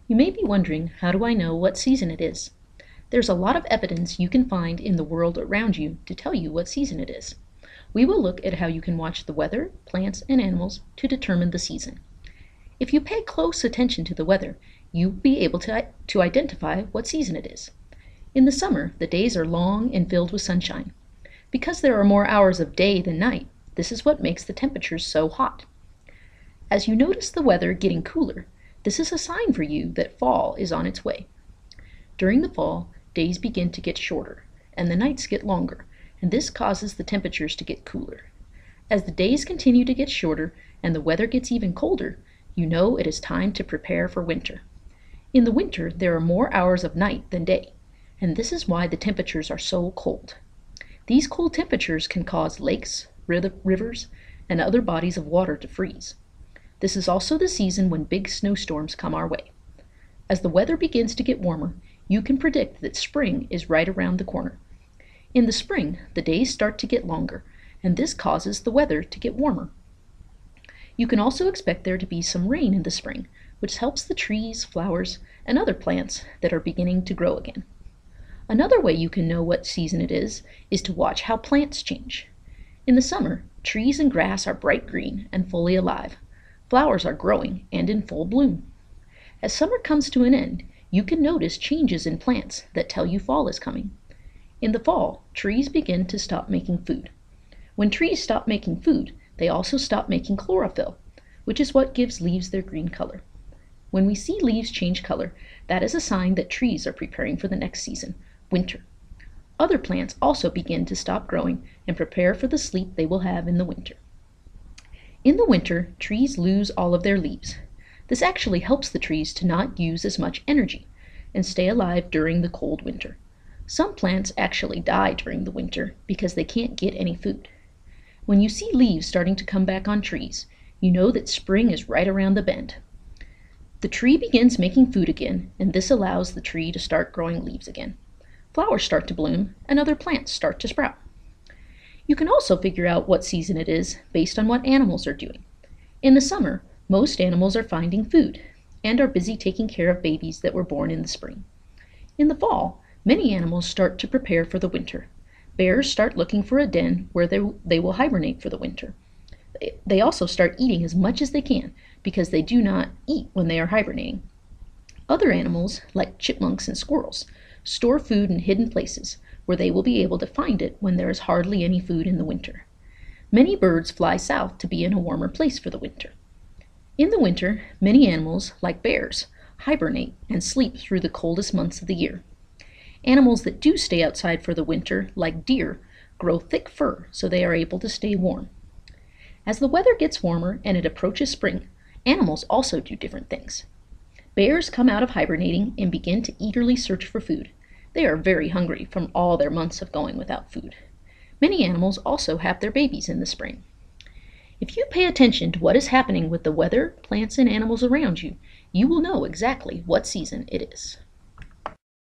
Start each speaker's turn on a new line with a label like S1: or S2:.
S1: You may be wondering, how do I know what season it is? There's a lot of evidence you can find in the world around you to tell you what season it is. We will look at how you can watch the weather, plants, and animals to determine the season. If you pay close attention to the weather, you'll be able to identify what season it is. In the summer, the days are long and filled with sunshine. Because there are more hours of day than night, this is what makes the temperatures so hot. As you notice the weather getting cooler, this is a sign for you that fall is on its way. During the fall, days begin to get shorter, and the nights get longer, and this causes the temperatures to get cooler. As the days continue to get shorter and the weather gets even colder, you know it is time to prepare for winter. In the winter, there are more hours of night than day, and this is why the temperatures are so cold. These cold temperatures can cause lakes, rivers, and other bodies of water to freeze. This is also the season when big snowstorms come our way. As the weather begins to get warmer, you can predict that spring is right around the corner. In the spring, the days start to get longer, and this causes the weather to get warmer. You can also expect there to be some rain in the spring, which helps the trees, flowers, and other plants that are beginning to grow again. Another way you can know what season it is to watch how plants change. In the summer, trees and grass are bright green and fully alive. Flowers are growing and in full bloom. As summer comes to an end, you can notice changes in plants that tell you fall is coming. In the fall, trees begin to stop making food. When trees stop making food, they also stop making chlorophyll, which is what gives leaves their green color. When we see leaves change color, that is a sign that trees are preparing for the next season, winter. Other plants also begin to stop growing and prepare for the sleep they will have in the winter. In the winter, trees lose all of their leaves. This actually helps the trees to not use as much energy and stay alive during the cold winter. Some plants actually die during the winter because they can't get any food. When you see leaves starting to come back on trees, you know that spring is right around the bend. The tree begins making food again, and this allows the tree to start growing leaves again. Flowers start to bloom, and other plants start to sprout. You can also figure out what season it is based on what animals are doing. In the summer, most animals are finding food and are busy taking care of babies that were born in the spring. In the fall, many animals start to prepare for the winter. Bears start looking for a den where they will hibernate for the winter. They also start eating as much as they can because they do not eat when they are hibernating. Other animals, like chipmunks and squirrels, store food in hidden places where they will be able to find it when there is hardly any food in the winter. Many birds fly south to be in a warmer place for the winter. In the winter, many animals, like bears, hibernate and sleep through the coldest months of the year. Animals that do stay outside for the winter, like deer, grow thick fur so they are able to stay warm. As the weather gets warmer and it approaches spring, animals also do different things. Bears come out of hibernating and begin to eagerly search for food. They are very hungry from all their months of going without food. Many animals also have their babies in the spring. If you pay attention to what is happening with the weather, plants, and animals around you, you will know exactly what season it is.